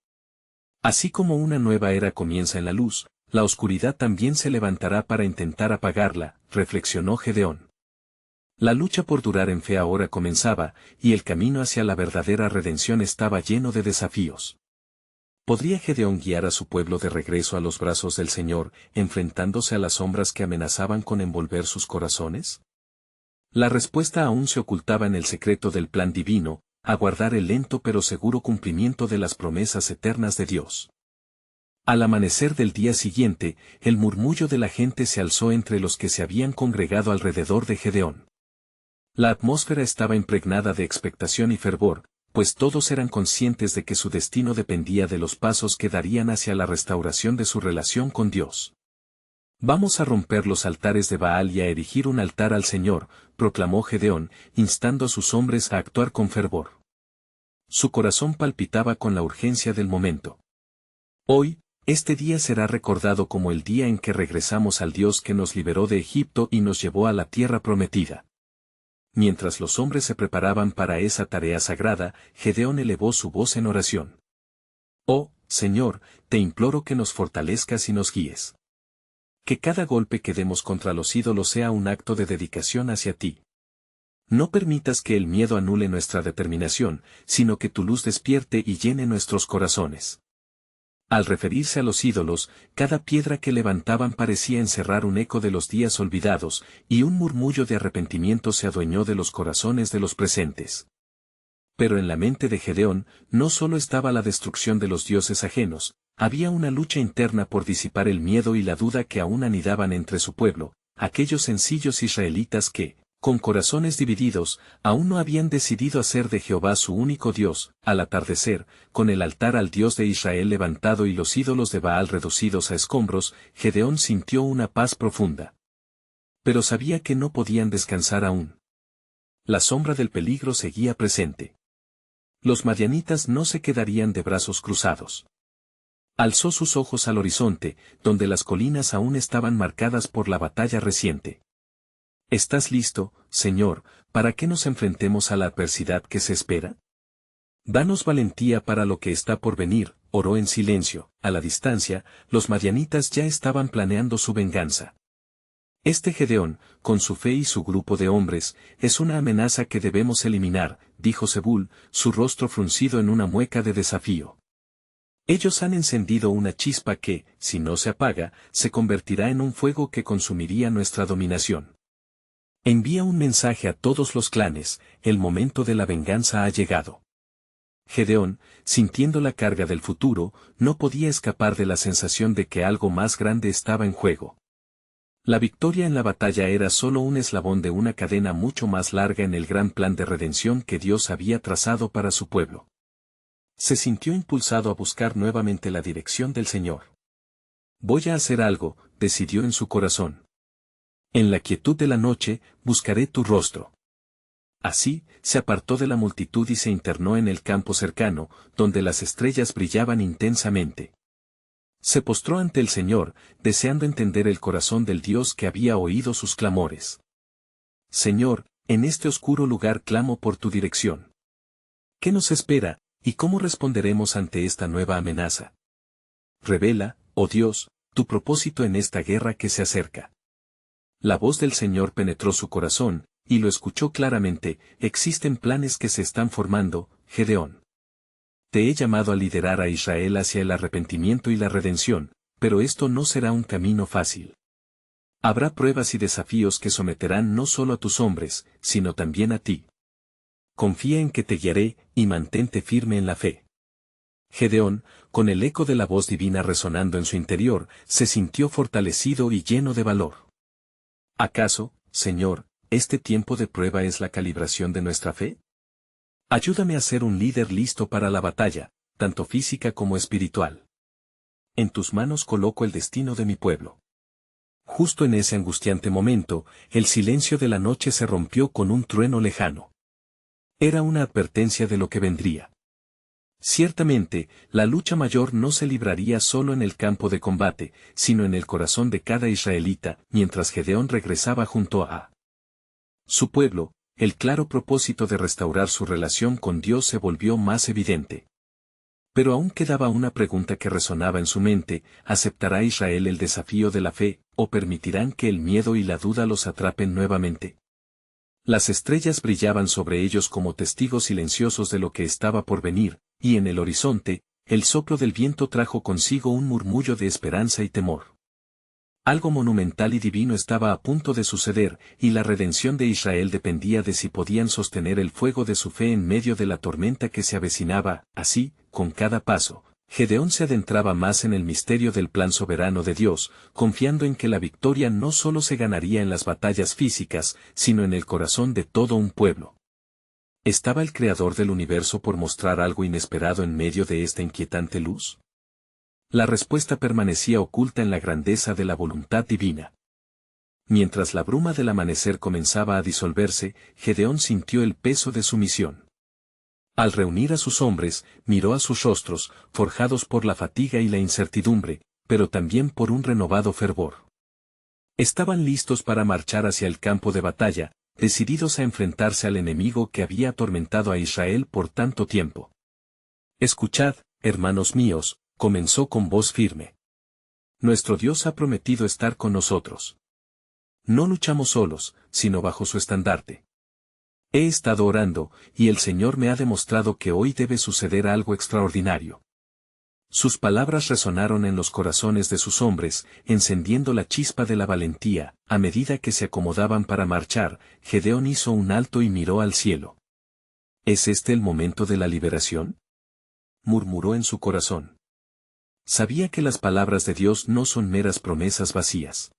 Así como una nueva era comienza en la luz, la oscuridad también se levantará para intentar apagarla, reflexionó Gedeón. La lucha por durar en fe ahora comenzaba, y el camino hacia la verdadera redención estaba lleno de desafíos. ¿Podría Gedeón guiar a su pueblo de regreso a los brazos del Señor, enfrentándose a las sombras que amenazaban con envolver sus corazones? La respuesta aún se ocultaba en el secreto del plan divino: aguardar el lento pero seguro cumplimiento de las promesas eternas de Dios. Al amanecer del día siguiente, el murmullo de la gente se alzó entre los que se habían congregado alrededor de Gedeón. La atmósfera estaba impregnada de expectación y fervor, pues todos eran conscientes de que su destino dependía de los pasos que darían hacia la restauración de su relación con Dios. Vamos a romper los altares de Baal y a erigir un altar al Señor, proclamó Gedeón, instando a sus hombres a actuar con fervor. Su corazón palpitaba con la urgencia del momento. Hoy, este día será recordado como el día en que regresamos al Dios que nos liberó de Egipto y nos llevó a la tierra prometida. Mientras los hombres se preparaban para esa tarea sagrada, Gedeón elevó su voz en oración. Oh, Señor, te imploro que nos fortalezcas y nos guíes. Que cada golpe que demos contra los ídolos sea un acto de dedicación hacia ti. No permitas que el miedo anule nuestra determinación, sino que tu luz despierte y llene nuestros corazones. Al referirse a los ídolos, cada piedra que levantaban parecía encerrar un eco de los días olvidados, y un murmullo de arrepentimiento se adueñó de los corazones de los presentes. Pero en la mente de Gedeón, no solo estaba la destrucción de los dioses ajenos, había una lucha interna por disipar el miedo y la duda que aún anidaban entre su pueblo, aquellos sencillos israelitas que, con corazones divididos, aún no habían decidido hacer de Jehová su único Dios. Al atardecer, con el altar al Dios de Israel levantado y los ídolos de Baal reducidos a escombros, Gedeón sintió una paz profunda. Pero sabía que no podían descansar aún. La sombra del peligro seguía presente. Los madianitas no se quedarían de brazos cruzados. Alzó sus ojos al horizonte, donde las colinas aún estaban marcadas por la batalla reciente. ¿Estás listo, Señor, para que nos enfrentemos a la adversidad que se espera? Danos valentía para lo que está por venir, oró en silencio. A la distancia, los madianitas ya estaban planeando su venganza. Este Gedeón, con su fe y su grupo de hombres, es una amenaza que debemos eliminar, dijo Zebul, su rostro fruncido en una mueca de desafío. Ellos han encendido una chispa que, si no se apaga, se convertirá en un fuego que consumiría nuestra dominación. Envía un mensaje a todos los clanes: el momento de la venganza ha llegado. Gedeón, sintiendo la carga del futuro, no podía escapar de la sensación de que algo más grande estaba en juego. La victoria en la batalla era solo un eslabón de una cadena mucho más larga en el gran plan de redención que Dios había trazado para su pueblo. Se sintió impulsado a buscar nuevamente la dirección del Señor. Voy a hacer algo, decidió en su corazón. En la quietud de la noche, buscaré tu rostro. Así, se apartó de la multitud y se internó en el campo cercano, donde las estrellas brillaban intensamente. Se postró ante el Señor, deseando entender el corazón del Dios que había oído sus clamores. Señor, en este oscuro lugar clamo por tu dirección. ¿Qué nos espera, y cómo responderemos ante esta nueva amenaza? Revela, oh Dios, tu propósito en esta guerra que se acerca. La voz del Señor penetró su corazón, y lo escuchó claramente: existen planes que se están formando, Gedeón. Te he llamado a liderar a Israel hacia el arrepentimiento y la redención, pero esto no será un camino fácil. Habrá pruebas y desafíos que someterán no solo a tus hombres, sino también a ti. Confía en que te guiaré, y mantente firme en la fe. Gedeón, con el eco de la voz divina resonando en su interior, se sintió fortalecido y lleno de valor. ¿Acaso, Señor, este tiempo de prueba es la calibración de nuestra fe? Ayúdame a ser un líder listo para la batalla, tanto física como espiritual. En tus manos coloco el destino de mi pueblo. Justo en ese angustiante momento, el silencio de la noche se rompió con un trueno lejano. Era una advertencia de lo que vendría. Ciertamente, la lucha mayor no se libraría solo en el campo de combate, sino en el corazón de cada israelita, mientras Gedeón regresaba junto a su pueblo. El claro propósito de restaurar su relación con Dios se volvió más evidente. Pero aún quedaba una pregunta que resonaba en su mente: ¿aceptará Israel el desafío de la fe, o permitirán que el miedo y la duda los atrapen nuevamente? Las estrellas brillaban sobre ellos como testigos silenciosos de lo que estaba por venir, y en el horizonte, el soplo del viento trajo consigo un murmullo de esperanza y temor. Algo monumental y divino estaba a punto de suceder, y la redención de Israel dependía de si podían sostener el fuego de su fe en medio de la tormenta que se avecinaba. Así, con cada paso, Gedeón se adentraba más en el misterio del plan soberano de Dios, confiando en que la victoria no solo se ganaría en las batallas físicas, sino en el corazón de todo un pueblo. ¿Estaba el Creador del universo por mostrar algo inesperado en medio de esta inquietante luz? La respuesta permanecía oculta en la grandeza de la voluntad divina. Mientras la bruma del amanecer comenzaba a disolverse, Gedeón sintió el peso de su misión. Al reunir a sus hombres, miró a sus rostros, forjados por la fatiga y la incertidumbre, pero también por un renovado fervor. Estaban listos para marchar hacia el campo de batalla, decididos a enfrentarse al enemigo que había atormentado a Israel por tanto tiempo. Escuchad, hermanos míos, comenzó con voz firme. Nuestro Dios ha prometido estar con nosotros. No luchamos solos, sino bajo su estandarte. He estado orando, y el Señor me ha demostrado que hoy debe suceder algo extraordinario. Sus palabras resonaron en los corazones de sus hombres, encendiendo la chispa de la valentía. A medida que se acomodaban para marchar, Gedeón hizo un alto y miró al cielo. ¿Es este el momento de la liberación?, murmuró en su corazón. Sabía que las palabras de Dios no son meras promesas vacías.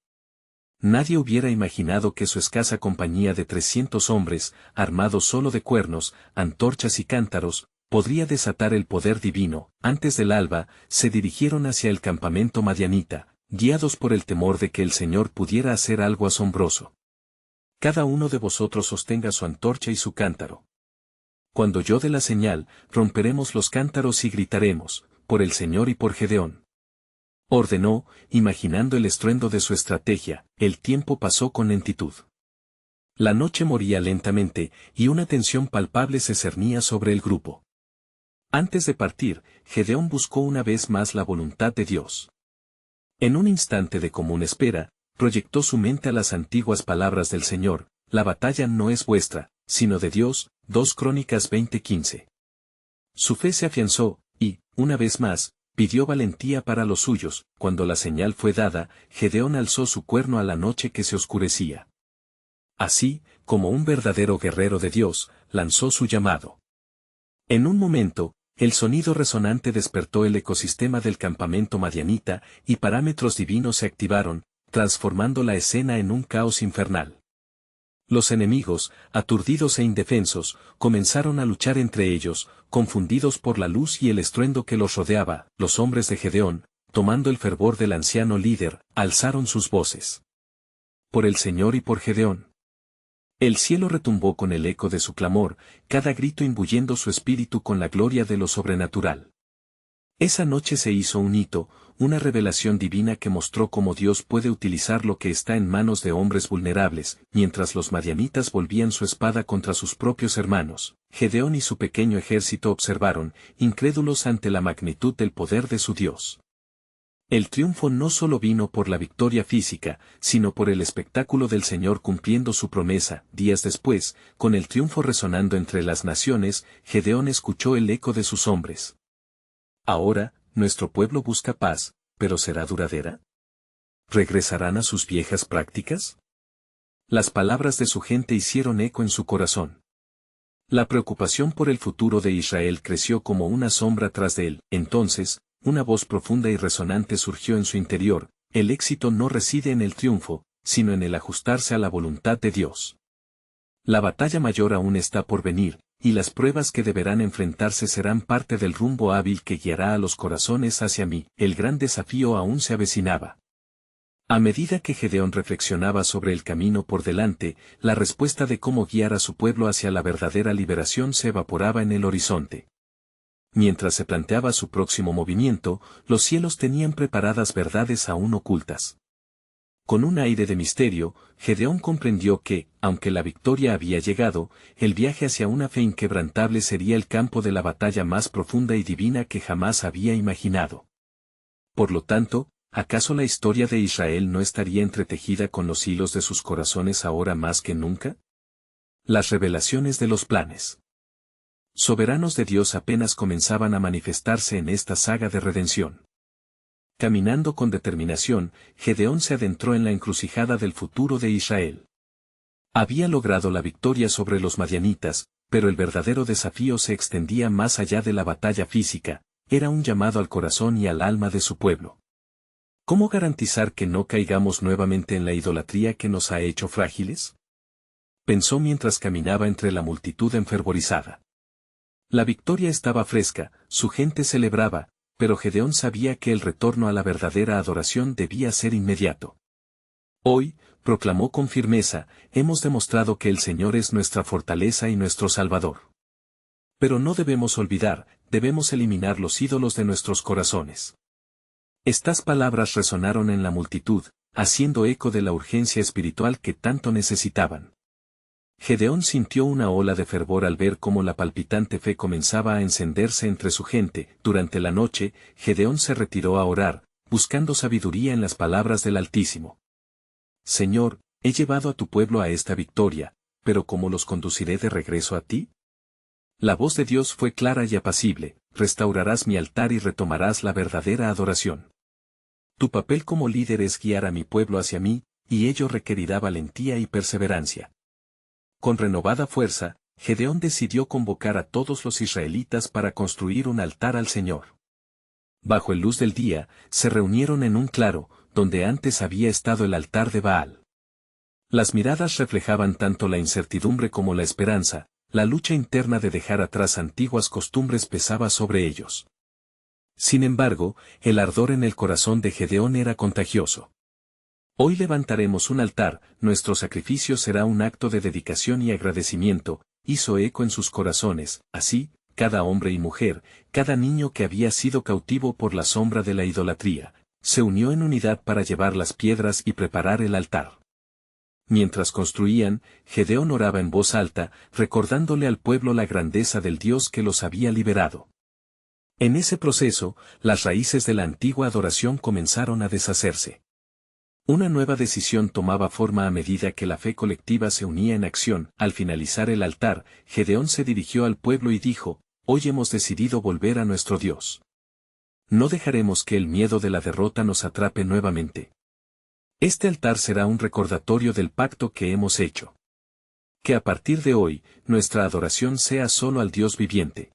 Nadie hubiera imaginado que su escasa compañía de 300 hombres, armados solo de cuernos, antorchas y cántaros, podría desatar el poder divino. Antes del alba, se dirigieron hacia el campamento madianita, guiados por el temor de que el Señor pudiera hacer algo asombroso. Cada uno de vosotros sostenga su antorcha y su cántaro. Cuando yo dé la señal, romperemos los cántaros y gritaremos: por el Señor y por Gedeón. Ordenó, imaginando el estruendo de su estrategia. El tiempo pasó con lentitud. La noche moría lentamente, y una tensión palpable se cernía sobre el grupo. Antes de partir, Gedeón buscó una vez más la voluntad de Dios. En un instante de común espera, proyectó su mente a las antiguas palabras del Señor: la batalla no es vuestra, sino de Dios. 2 Crónicas 20:15. Su fe se afianzó, y, una vez más, pidió valentía para los suyos. Cuando la señal fue dada, Gedeón alzó su cuerno a la noche que se oscurecía. Así, como un verdadero guerrero de Dios, lanzó su llamado. En un momento, el sonido resonante despertó el ecosistema del campamento madianita, y parámetros divinos se activaron, transformando la escena en un caos infernal. Los enemigos, aturdidos e indefensos, comenzaron a luchar entre ellos, confundidos por la luz y el estruendo que los rodeaba. Los hombres de Gedeón, tomando el fervor del anciano líder, alzaron sus voces. Por el Señor y por Gedeón. El cielo retumbó con el eco de su clamor, cada grito imbuyendo su espíritu con la gloria de lo sobrenatural. Esa noche se hizo un hito, una revelación divina que mostró cómo Dios puede utilizar lo que está en manos de hombres vulnerables. Mientras los madianitas volvían su espada contra sus propios hermanos, Gedeón y su pequeño ejército observaron, incrédulos ante la magnitud del poder de su Dios. El triunfo no solo vino por la victoria física, sino por el espectáculo del Señor cumpliendo su promesa. Días después, con el triunfo resonando entre las naciones, Gedeón escuchó el eco de sus hombres. Ahora, nuestro pueblo busca paz, pero ¿será duradera? ¿Regresarán a sus viejas prácticas? Las palabras de su gente hicieron eco en su corazón. La preocupación por el futuro de Israel creció como una sombra tras de él. Entonces, una voz profunda y resonante surgió en su interior: el éxito no reside en el triunfo, sino en el ajustarse a la voluntad de Dios. La batalla mayor aún está por venir, y las pruebas que deberán enfrentarse serán parte del rumbo hábil que guiará a los corazones hacia mí. El gran desafío aún se avecinaba. A medida que Gedeón reflexionaba sobre el camino por delante, la respuesta de cómo guiar a su pueblo hacia la verdadera liberación se evaporaba en el horizonte. Mientras se planteaba su próximo movimiento, los cielos tenían preparadas verdades aún ocultas. Con un aire de misterio, Gedeón comprendió que, aunque la victoria había llegado, el viaje hacia una fe inquebrantable sería el campo de la batalla más profunda y divina que jamás había imaginado. Por lo tanto, ¿acaso la historia de Israel no estaría entretejida con los hilos de sus corazones ahora más que nunca? Las revelaciones de los planes soberanos de Dios apenas comenzaban a manifestarse en esta saga de redención. Caminando con determinación, Gedeón se adentró en la encrucijada del futuro de Israel. Había logrado la victoria sobre los madianitas, pero el verdadero desafío se extendía más allá de la batalla física. Era un llamado al corazón y al alma de su pueblo. ¿Cómo garantizar que no caigamos nuevamente en la idolatría que nos ha hecho frágiles?, pensó mientras caminaba entre la multitud enfervorizada. La victoria estaba fresca, su gente celebraba, pero Gedeón sabía que el retorno a la verdadera adoración debía ser inmediato. Hoy, proclamó con firmeza, hemos demostrado que el Señor es nuestra fortaleza y nuestro Salvador. Pero no debemos olvidar, debemos eliminar los ídolos de nuestros corazones. Estas palabras resonaron en la multitud, haciendo eco de la urgencia espiritual que tanto necesitaban. Gedeón sintió una ola de fervor al ver cómo la palpitante fe comenzaba a encenderse entre su gente. Durante la noche, Gedeón se retiró a orar, buscando sabiduría en las palabras del Altísimo. Señor, he llevado a tu pueblo a esta victoria, pero ¿cómo los conduciré de regreso a ti? La voz de Dios fue clara y apacible: restaurarás mi altar y retomarás la verdadera adoración. Tu papel como líder es guiar a mi pueblo hacia mí, y ello requerirá valentía y perseverancia. Con renovada fuerza, Gedeón decidió convocar a todos los israelitas para construir un altar al Señor. Bajo el luz del día, se reunieron en un claro, donde antes había estado el altar de Baal. Las miradas reflejaban tanto la incertidumbre como la esperanza. La lucha interna de dejar atrás antiguas costumbres pesaba sobre ellos. Sin embargo, el ardor en el corazón de Gedeón era contagioso. Hoy levantaremos un altar, nuestro sacrificio será un acto de dedicación y agradecimiento, hizo eco en sus corazones. Así, cada hombre y mujer, cada niño que había sido cautivo por la sombra de la idolatría, se unió en unidad para llevar las piedras y preparar el altar. Mientras construían, Gedeón oraba en voz alta, recordándole al pueblo la grandeza del Dios que los había liberado. En ese proceso, las raíces de la antigua adoración comenzaron a deshacerse. Una nueva decisión tomaba forma a medida que la fe colectiva se unía en acción. Al finalizar el altar, Gedeón se dirigió al pueblo y dijo: hoy hemos decidido volver a nuestro Dios. No dejaremos que el miedo de la derrota nos atrape nuevamente. Este altar será un recordatorio del pacto que hemos hecho. Que a partir de hoy, nuestra adoración sea solo al Dios viviente.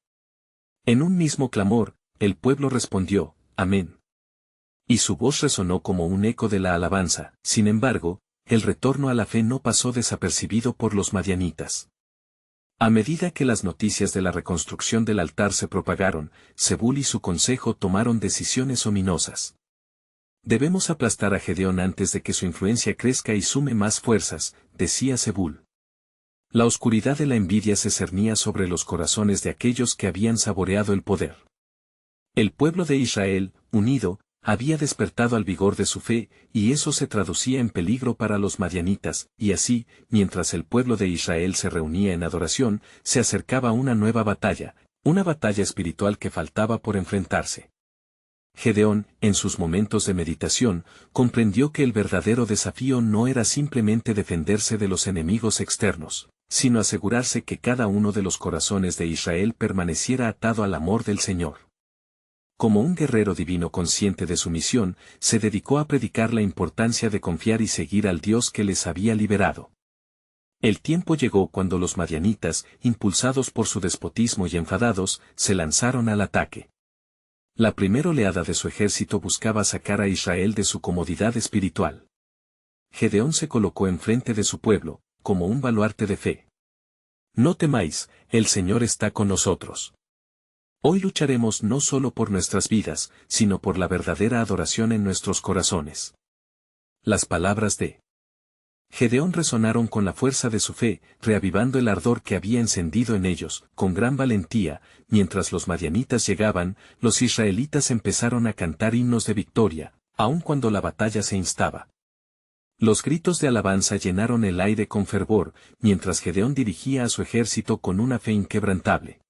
En un mismo clamor, el pueblo respondió: amén. Y su voz resonó como un eco de la alabanza. Sin embargo, el retorno a la fe no pasó desapercibido por los madianitas. A medida que las noticias de la reconstrucción del altar se propagaron, Zebul y su consejo tomaron decisiones ominosas. Debemos aplastar a Gedeón antes de que su influencia crezca y sume más fuerzas, decía Zebul. La oscuridad de la envidia se cernía sobre los corazones de aquellos que habían saboreado el poder. El pueblo de Israel, unido, había despertado al vigor de su fe, y eso se traducía en peligro para los madianitas, y así, mientras el pueblo de Israel se reunía en adoración, se acercaba una nueva una batalla espiritual que faltaba por enfrentarse. Gedeón, en sus momentos de meditación, comprendió que el verdadero desafío no era simplemente defenderse de los enemigos externos, sino asegurarse que cada uno de los corazones de Israel permaneciera atado al amor del Señor. Como un guerrero divino consciente de su misión, se dedicó a predicar la importancia de confiar y seguir al Dios que les había liberado. El tiempo llegó cuando los madianitas, impulsados por su despotismo y enfadados, se lanzaron al ataque. La primera oleada de su ejército buscaba sacar a Israel de su comodidad espiritual. Gedeón se colocó enfrente de su pueblo, como un baluarte de fe. No temáis, el Señor está con nosotros. Hoy lucharemos no solo por nuestras vidas, sino por la verdadera adoración en nuestros corazones. Las palabras de Gedeón resonaron con la fuerza de su fe, reavivando el ardor que había encendido en ellos. Con gran valentía, mientras los madianitas llegaban, los israelitas empezaron a cantar himnos de victoria, aun cuando la batalla se instaba. Los gritos de alabanza llenaron el aire con fervor, mientras Gedeón dirigía a su ejército con una fe inquebrantable.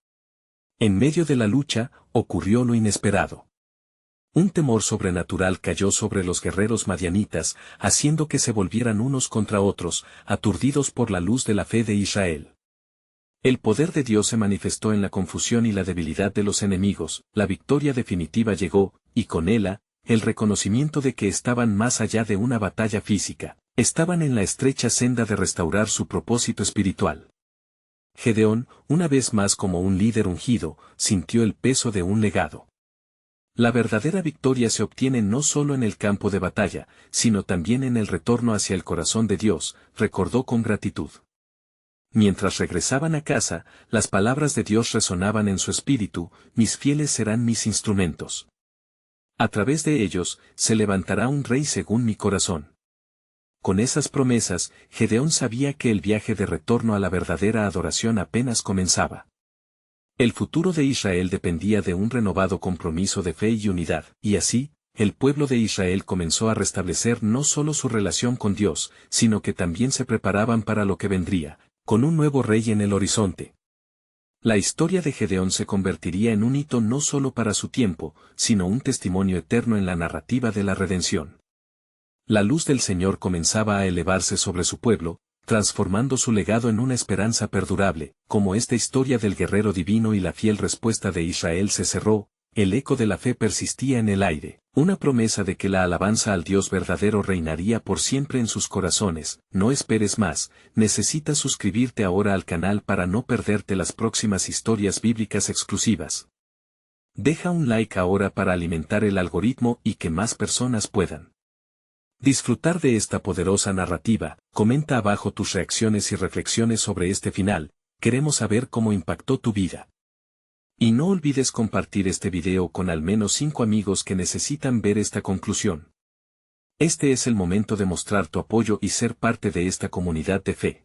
En medio de la lucha, ocurrió lo inesperado. Un temor sobrenatural cayó sobre los guerreros madianitas, haciendo que se volvieran unos contra otros, aturdidos por la luz de la fe de Israel. El poder de Dios se manifestó en la confusión y la debilidad de los enemigos, la victoria definitiva llegó, y con ella, el reconocimiento de que estaban más allá de una batalla física, estaban en la estrecha senda de restaurar su propósito espiritual. Gedeón, una vez más como un líder ungido, sintió el peso de un legado. La verdadera victoria se obtiene no solo en el campo de batalla, sino también en el retorno hacia el corazón de Dios, recordó con gratitud. Mientras regresaban a casa, las palabras de Dios resonaban en su espíritu: mis fieles serán mis instrumentos. A través de ellos, se levantará un rey según mi corazón. Con esas promesas, Gedeón sabía que el viaje de retorno a la verdadera adoración apenas comenzaba. El futuro de Israel dependía de un renovado compromiso de fe y unidad, y así, el pueblo de Israel comenzó a restablecer no solo su relación con Dios, sino que también se preparaban para lo que vendría, con un nuevo rey en el horizonte. La historia de Gedeón se convertiría en un hito no solo para su tiempo, sino un testimonio eterno en la narrativa de la redención. La luz del Señor comenzaba a elevarse sobre su pueblo, transformando su legado en una esperanza perdurable. Como esta historia del guerrero divino y la fiel respuesta de Israel se cerró, el eco de la fe persistía en el aire, una promesa de que la alabanza al Dios verdadero reinaría por siempre en sus corazones. No esperes más, necesitas suscribirte ahora al canal para no perderte las próximas historias bíblicas exclusivas. Deja un like ahora para alimentar el algoritmo y que más personas puedan disfrutar de esta poderosa narrativa. Comenta abajo tus reacciones y reflexiones sobre este final, queremos saber cómo impactó tu vida. Y no olvides compartir este video con al menos 5 amigos que necesitan ver esta conclusión. Este es el momento de mostrar tu apoyo y ser parte de esta comunidad de fe.